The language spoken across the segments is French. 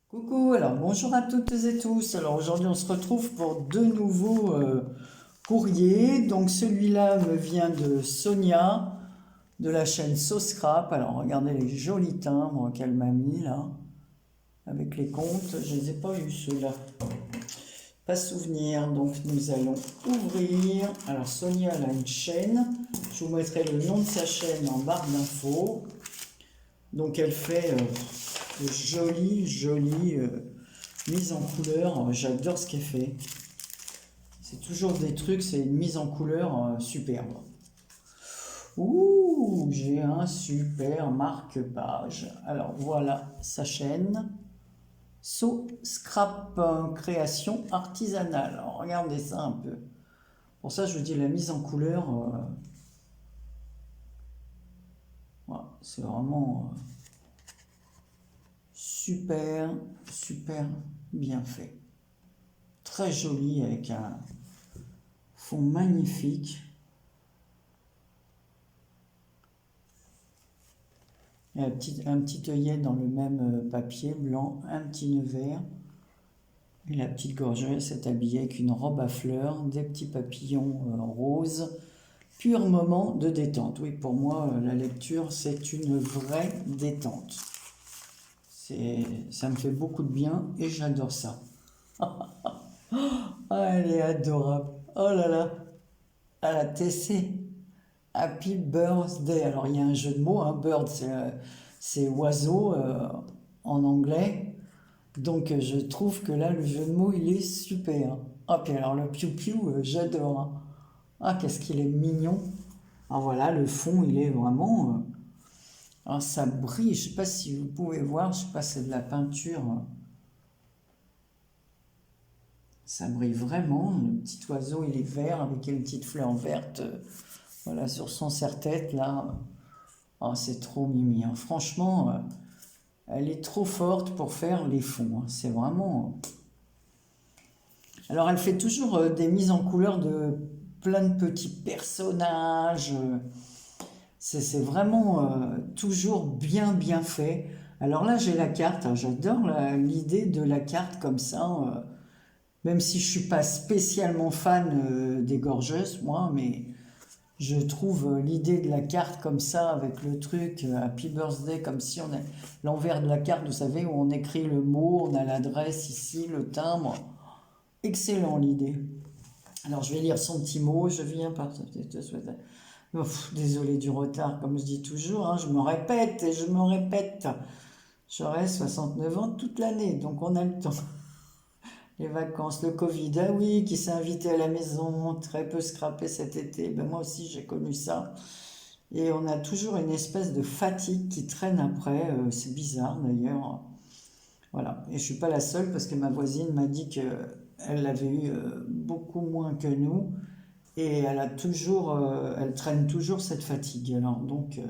Coucou, alors bonjour à toutes et tous. Alors aujourd'hui on se retrouve pour deux nouveaux courriers. Donc celui-là me vient de Sonia de la chaîne Sauce Scrap. Alors regardez les jolis timbres qu'elle m'a mis là avec les comptes. Je ne les ai pas eu ceux-là. Pas souvenir. Donc nous allons ouvrir. Alors Sonia elle a une chaîne. Je vous mettrai le nom de sa chaîne en barre d'infos. Donc elle fait de jolies mises en couleur. J'adore ce qu'elle fait. C'est toujours des trucs, c'est une mise en couleur superbe. Ouh, j'ai un super marque-page. Alors voilà sa chaîne. So Scrap création artisanale. Alors, regardez ça un peu. Pour ça, je vous dis la mise en couleur. Voilà, c'est vraiment super bien fait. Très joli avec un fond magnifique. Et un petit œillet dans le même papier blanc, un petit nœud vert. Et la petite gorgeresse est habillée avec une robe à fleurs, des petits papillons roses. Pur moment de détente. Oui, pour moi, la lecture, c'est une vraie détente. Ça me fait beaucoup de bien et j'adore ça. Ah, elle est adorable. Oh là là. À la TC. Happy Birthday. Alors, il y a un jeu de mots. Hein. Bird, c'est oiseau en anglais. Donc, je trouve que là, le jeu de mots, il est super. Ah, puis alors, le piou-piou, j'adore. Hein. Ah, qu'est-ce qu'il est mignon. Ah, voilà, le fond, il est vraiment... ah, ça brille. Je ne sais pas si vous pouvez voir. Je ne sais pas si c'est de la peinture. Ça brille vraiment. Le petit oiseau, il est vert avec une petite fleur verte. Voilà, sur son serre-tête, là. Oh, c'est trop mimi. Hein. Franchement, elle est trop forte pour faire les fonds. Hein. C'est vraiment... Alors, elle fait toujours des mises en couleur de plein de petits personnages. C'est vraiment toujours bien fait. Alors là, j'ai la carte. J'adore l'idée de la carte comme ça. Même si je suis pas spécialement fan des gorgeuses, moi, mais je trouve l'idée de la carte comme ça, avec le truc Happy Birthday, comme si on a l'envers de la carte, vous savez, où on écrit le mot, on a l'adresse ici, le timbre. Excellent l'idée. Alors je vais lire son petit mot. Je viens par... désolé du retard, comme je dis toujours, hein, je me répète et je me répète. J'aurai 69 ans toute l'année, donc on a le temps. Les vacances, le Covid, ah oui, qui s'est invité à la maison, très peu scrappé cet été. Ben moi aussi, j'ai connu ça. Et on a toujours une espèce de fatigue qui traîne après. C'est bizarre d'ailleurs. Voilà. Et je suis pas la seule parce que ma voisine m'a dit qu'elle l'avait eu beaucoup moins que nous. Et elle traîne toujours cette fatigue. Alors donc,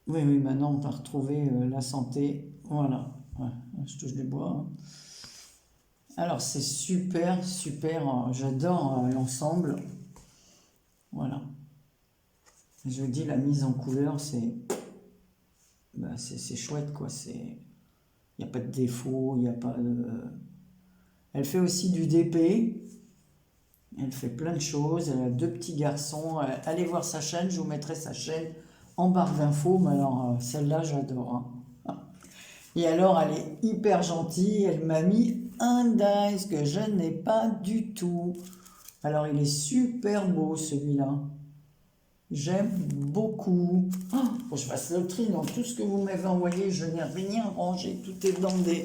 oui, maintenant on va retrouver la santé. Voilà. Ouais, je touche du bois. Hein. Alors c'est super. J'adore l'ensemble. Voilà. Je vous dis, la mise en couleur, c'est chouette, quoi. Il n'y a pas de défaut, il n'y a pas de... Elle fait aussi du DP. Elle fait plein de choses. Elle a deux petits garçons. Allez voir sa chaîne, je vous mettrai sa chaîne en barre d'infos. Mais alors, celle-là, j'adore. Hein. Et alors, elle est hyper gentille. Elle m'a mis un dice que je n'ai pas du tout. Alors, il est super beau, celui-là. J'aime beaucoup. Oh, faut que je fasse le tri dans tout ce que vous m'avez envoyé. Je n'ai rien rangé. Tout est dans des...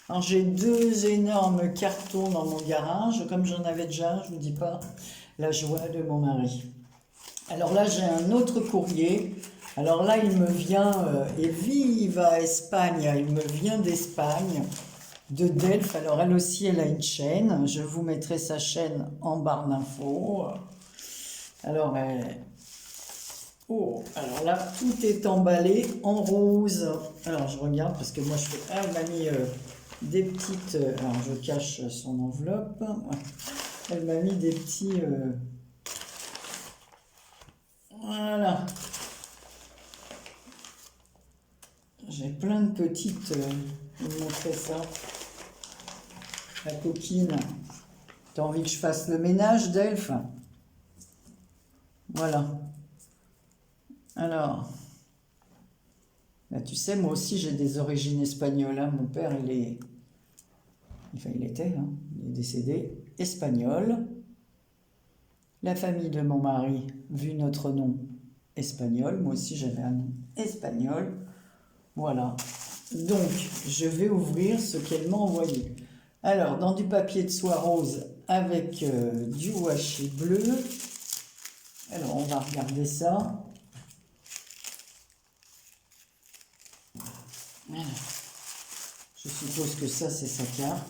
Alors, j'ai deux énormes cartons dans mon garage. Comme j'en avais déjà, je ne vous dis pas la joie de mon mari. Alors là, j'ai un autre courrier. Alors là, il me vient, et viva Espagne, il me vient d'Espagne, de Delphes. Alors elle aussi, elle a une chaîne. Je vous mettrai sa chaîne en barre d'infos. Alors, oh, alors là, tout est emballé en rose. Alors je regarde parce que moi, je fais... Ah, elle m'a mis des petites... alors je cache son enveloppe. Elle m'a mis des petits... Voilà. J'ai plein de petites... je vais vous montrer ça. La coquine. T'as envie que je fasse le ménage, Delphes? Voilà. Alors... Là, tu sais, moi aussi, j'ai des origines espagnoles. Hein. Mon père, il est... Enfin, il était, hein. Il est décédé. Espagnol. La famille de mon mari, vu notre nom, espagnol. Moi aussi, j'avais un nom espagnol. Voilà. Donc, je vais ouvrir ce qu'elle m'a envoyé. Alors, dans du papier de soie rose avec du washi bleu. Alors, on va regarder ça. Voilà. Je suppose que ça, c'est sa carte.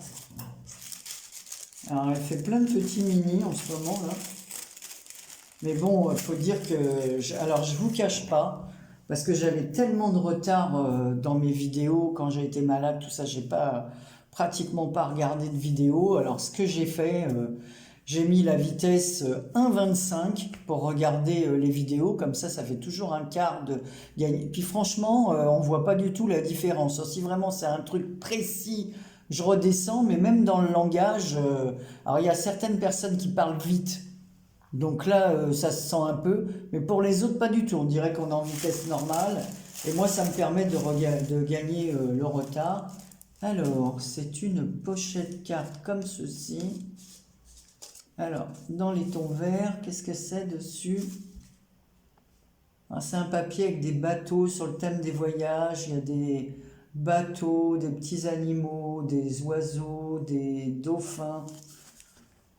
Alors, elle fait plein de petits mini en ce moment, là. Mais bon, il faut dire que... alors, je vous cache pas, parce que j'avais tellement de retard dans mes vidéos, quand j'ai été malade, tout ça, j'ai pas pratiquement pas regardé de vidéos. Alors, ce que j'ai fait, j'ai mis la vitesse 1,25 pour regarder les vidéos, comme ça fait toujours un quart de gagner. Puis franchement, on voit pas du tout la différence. Si vraiment c'est un truc précis, je redescends, mais même dans le langage, alors il y a certaines personnes qui parlent vite. Donc là, ça se sent un peu, mais pour les autres, pas du tout. On dirait qu'on est en vitesse normale. Et moi, ça me permet de gagner le retard. Alors, c'est une pochette carte comme ceci. Alors, dans les tons verts, qu'est-ce que c'est dessus? C'est un papier avec des bateaux sur le thème des voyages. Il y a des bateaux, des petits animaux, des oiseaux, des dauphins.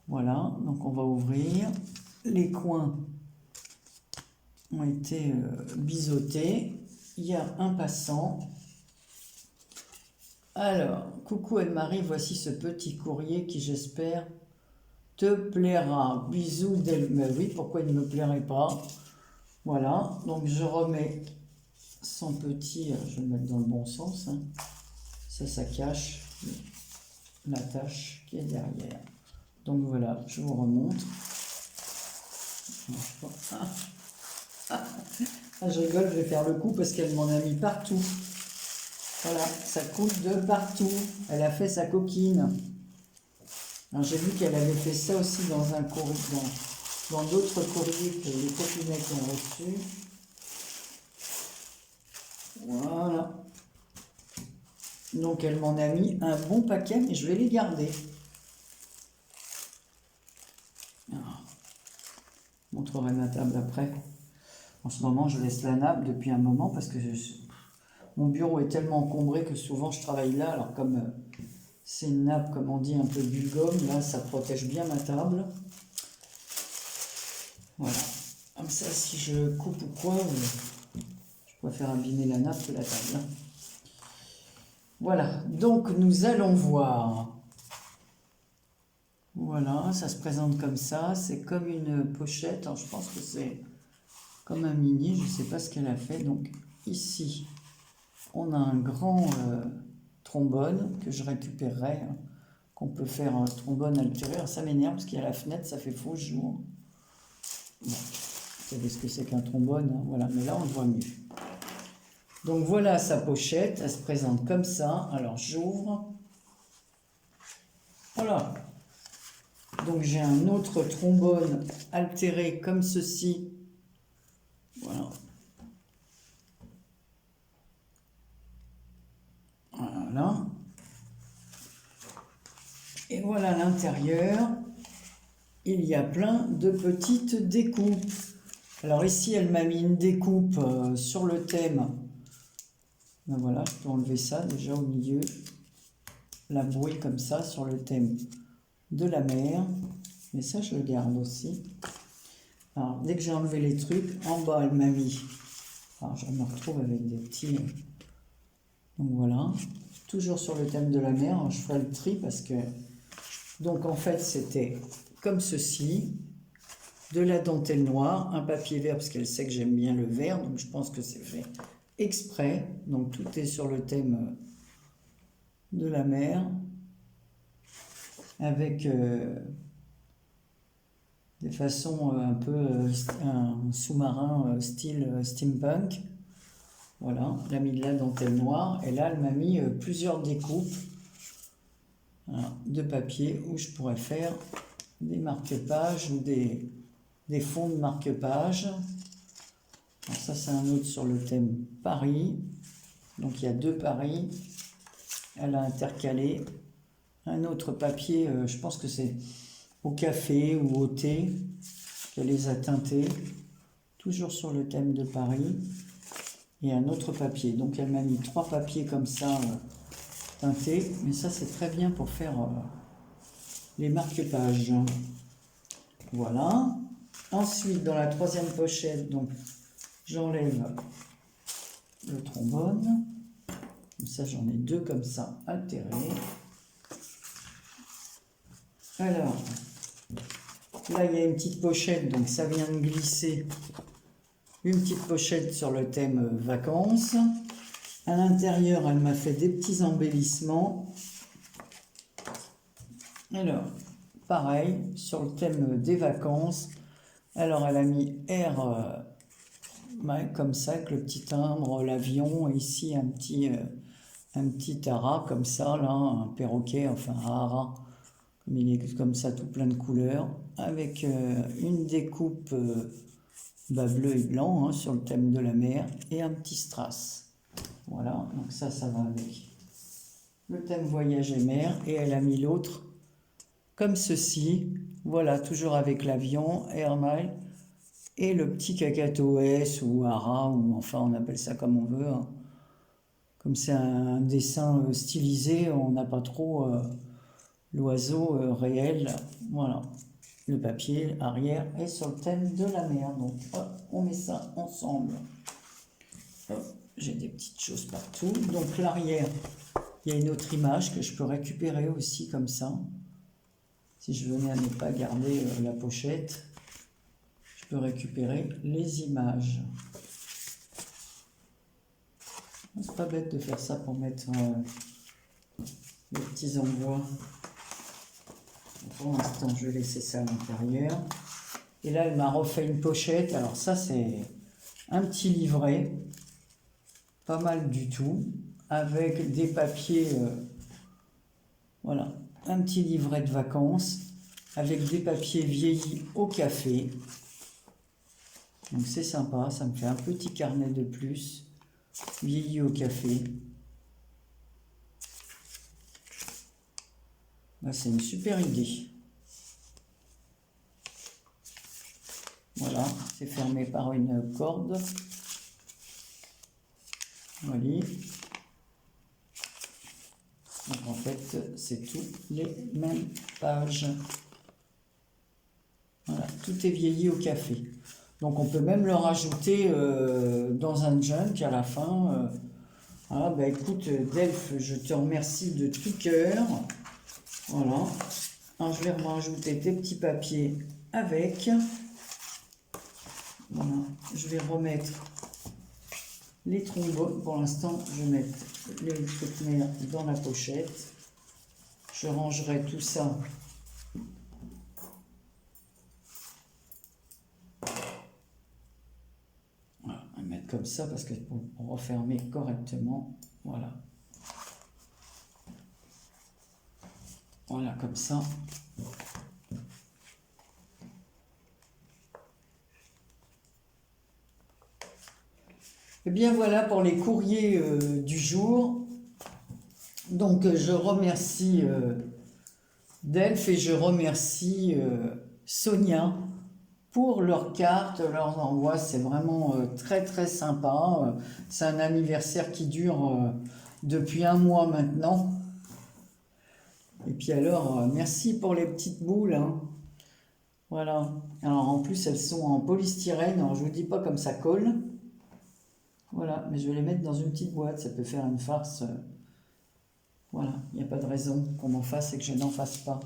Voilà, donc on va ouvrir. Les coins ont été biseautés. Il y a un passant. Alors, coucou Anne-Marie, voici ce petit courrier qui, j'espère, te plaira. Bisous d'elle. Mais oui, pourquoi il ne me plairait pas? Voilà, donc je remets son petit... je vais le mettre dans le bon sens. Hein. Ça cache la tâche qui est derrière. Donc voilà, je vous remonte. Je rigole, je vais faire le coup parce qu'elle m'en a mis partout. Voilà, ça coule de partout. Elle a fait sa coquine. Alors j'ai vu qu'elle avait fait ça aussi dans un courrier, dans d'autres courriers que les coquinettes ont reçus. Voilà. Donc elle m'en a mis un bon paquet, mais je vais les garder. Alors, je montrerai ma table après. En ce moment, je laisse la nappe depuis un moment parce que mon bureau est tellement encombré que souvent je travaille là. Alors comme c'est une nappe, comme on dit, un peu bulgum, là, ça protège bien ma table. Voilà. Comme ça, si je coupe ou quoi, je préfère abîmer la nappe que la table. Voilà. Donc, nous allons voir. Voilà, ça se présente comme ça. C'est comme une pochette. Alors, je pense que c'est comme un mini. Je ne sais pas ce qu'elle a fait. Donc, ici, on a un grand trombone que je récupérerai. Hein, qu'on peut faire un trombone altéré. Alors, ça m'énerve parce qu'il y a la fenêtre, ça fait faux jour. Bon, vous savez ce que c'est qu'un trombone. Hein, voilà, mais là, on le voit mieux. Donc, voilà sa pochette. Elle se présente comme ça. Alors, j'ouvre. Voilà. Donc j'ai un autre trombone altéré comme ceci. Voilà. Voilà. Et voilà à l'intérieur, il y a plein de petites découpes. Alors ici, elle m'a mis une découpe sur le thème. Ben voilà, je peux enlever ça déjà au milieu. La brouille comme ça sur le thème de la mer. Mais ça, je le garde aussi. Alors, dès que j'ai enlevé les trucs, en bas, elle m'a mis... Alors, je me retrouve avec des petits... Donc, voilà. Toujours sur le thème de la mer. Alors, je ferai le tri parce que... Donc, en fait, c'était comme ceci. De la dentelle noire, un papier vert, parce qu'elle sait que j'aime bien le vert. Donc, je pense que c'est fait exprès. Donc, tout est sur le thème de la mer. Avec... des façon un peu un sous-marin style steampunk. Voilà, elle a mis de la dentelle noire et là elle m'a mis plusieurs découpes, voilà, de papier où je pourrais faire des marque-pages ou des fonds de marque-pages. Ça c'est un autre sur le thème Paris, donc il y a 2 Paris, elle a intercalé un autre papier, je pense que c'est au café ou au thé qu'elle les a teintés, toujours sur le thème de Paris, et un autre papier. Donc elle m'a mis 3 papiers comme ça teintés, mais ça c'est très bien pour faire les marque-pages. Voilà. Ensuite, dans la 3e pochette, donc j'enlève le trombone. Comme ça, j'en ai 2 comme ça atterrés. Alors, là, il y a une petite pochette, donc ça vient de glisser. Une petite pochette sur le thème vacances. À l'intérieur, elle m'a fait des petits embellissements. Alors, pareil, sur le thème des vacances. Alors, elle a mis R comme ça, avec le petit timbre, l'avion. Ici, un petit haras comme ça, là, un perroquet, enfin un haras. Il est comme ça, tout plein de couleurs. Avec une découpe bleu et blanc, hein, sur le thème de la mer. Et un petit strass. Voilà, donc ça va avec le thème voyage et mer. Et elle a mis l'autre comme ceci. Voilà, toujours avec l'avion, Airmail. Et le petit cacatoès ou hara, ou enfin on appelle ça comme on veut. Hein. Comme c'est un dessin stylisé, on n'a pas trop l'oiseau réel. Voilà, le papier arrière est sur le thème de la mer. Donc hop, on met ça ensemble. J'ai des petites choses partout. Donc l'arrière, il y a une autre image que je peux récupérer aussi comme ça. Si je venais à ne pas garder la pochette, je peux récupérer les images. C'est pas bête de faire ça pour mettre les petits envois. Pour l'instant, je vais laisser ça à l'intérieur. Et là, elle m'a refait une pochette. Alors ça, c'est un petit livret. Pas mal du tout. Avec des papiers... voilà. Un petit livret de vacances. Avec des papiers vieillis au café. Donc c'est sympa. Ça me fait un petit carnet de plus. Vieilli au café. Là, c'est une super idée. Voilà, c'est fermé par une corde. Voilà. Donc en fait, c'est toutes les mêmes pages. Voilà, tout est vieilli au café. Donc on peut même le rajouter dans un junk à la fin. Voilà, bah écoute, Delphes, je te remercie de tout cœur. Voilà. Alors, je vais rajouter tes petits papiers avec. Voilà. Je vais remettre les trombones. Pour l'instant, je vais mettre les trucs mères dans la pochette. Je rangerai tout ça. Voilà, on va mettre comme ça parce que pour refermer correctement, voilà. Voilà, comme ça. Et bien voilà pour les courriers du jour. Donc je remercie Delphes et je remercie Sonia pour leurs cartes, leurs envois. C'est vraiment très très sympa. C'est un anniversaire qui dure depuis 1 mois maintenant. Et puis alors, merci pour les petites boules. Hein. Voilà. Alors en plus, elles sont en polystyrène. Alors je vous dis pas comme ça colle. Voilà, mais je vais les mettre dans une petite boîte. Ça peut faire une farce. Voilà, il n'y a pas de raison qu'on m'en fasse et que je n'en fasse pas.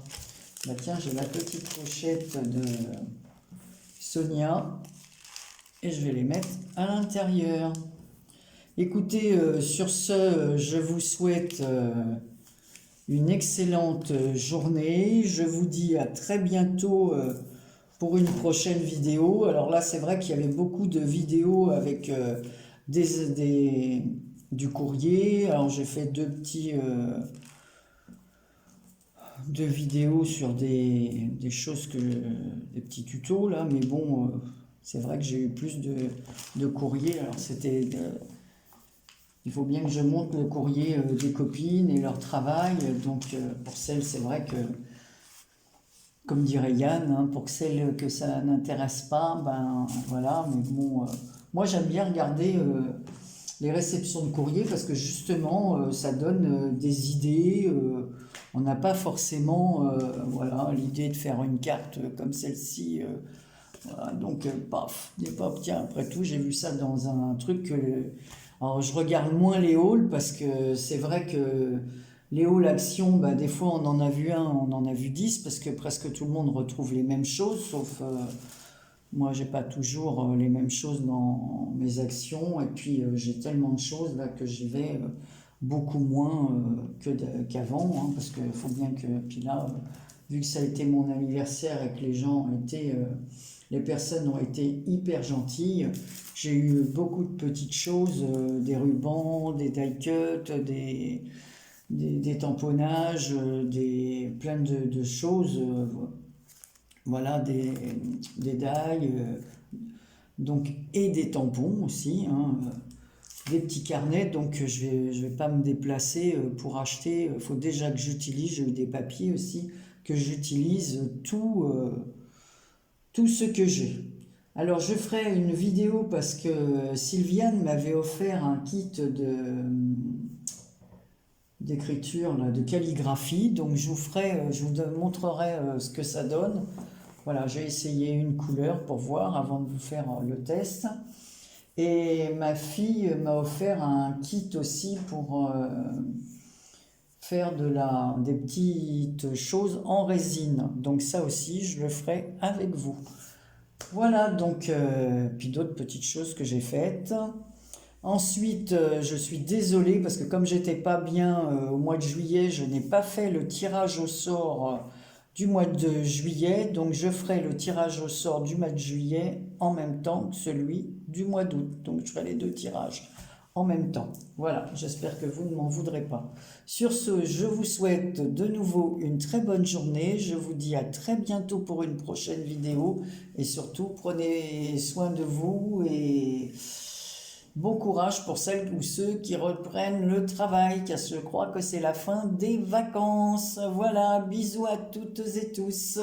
Bah tiens, j'ai la petite pochette de Sonia. Et je vais les mettre à l'intérieur. Écoutez, sur ce, je vous souhaite... une excellente journée. Je vous dis à très bientôt pour une prochaine vidéo. Alors là, c'est vrai qu'il y avait beaucoup de vidéos avec du courrier. Alors j'ai fait deux vidéos sur des choses des petits tutos là, mais bon, c'est vrai que j'ai eu plus de courrier. Alors il faut bien que je montre le courrier des copines et leur travail. Donc pour celles, c'est vrai que, comme dirait Yann, hein, pour celles que ça n'intéresse pas, ben voilà. Mais bon, moi j'aime bien regarder les réceptions de courrier parce que justement ça donne des idées. On n'a pas forcément voilà, l'idée de faire une carte comme celle-ci. Voilà, donc paf, des pop, tiens, après tout, j'ai vu ça dans un truc. Alors je regarde moins les hauls parce que c'est vrai que les hauls action, bah, des fois on en a vu un, on en a vu 10 parce que presque tout le monde retrouve les mêmes choses, sauf moi j'ai pas toujours les mêmes choses dans mes actions et puis j'ai tellement de choses là que j'y vais beaucoup moins qu'avant, hein, parce qu'il faut bien que, puis là, vu que ça a été mon anniversaire et que les personnes ont été hyper gentilles, j'ai eu beaucoup de petites choses, des rubans, des die-cuts, des tamponnages, plein de choses, voilà, des die, donc, et des tampons aussi, hein, des petits carnets, donc je vais pas me déplacer pour acheter. Il faut déjà que j'utilise, j'ai eu des papiers aussi, que j'utilise tout ce que j'ai. Alors je ferai une vidéo parce que Sylviane m'avait offert un kit d'écriture, de calligraphie, donc je vous montrerai ce que ça donne. Voilà, j'ai essayé une couleur pour voir avant de vous faire le test. Et ma fille m'a offert un kit aussi pour faire des petites choses en résine. Donc ça aussi, je le ferai avec vous. Voilà, donc, puis d'autres petites choses que j'ai faites. Ensuite, je suis désolée parce que comme j'étais pas bien au mois de juillet, je n'ai pas fait le tirage au sort du mois de juillet. Donc je ferai le tirage au sort du mois de juillet en même temps que celui du mois d'août. Donc je ferai les deux tirages en même temps. Voilà, j'espère que vous ne m'en voudrez pas. Sur ce, je vous souhaite de nouveau une très bonne journée. Je vous dis à très bientôt pour une prochaine vidéo. Et surtout, prenez soin de vous et bon courage pour celles ou ceux qui reprennent le travail, car je crois que c'est la fin des vacances. Voilà, bisous à toutes et tous.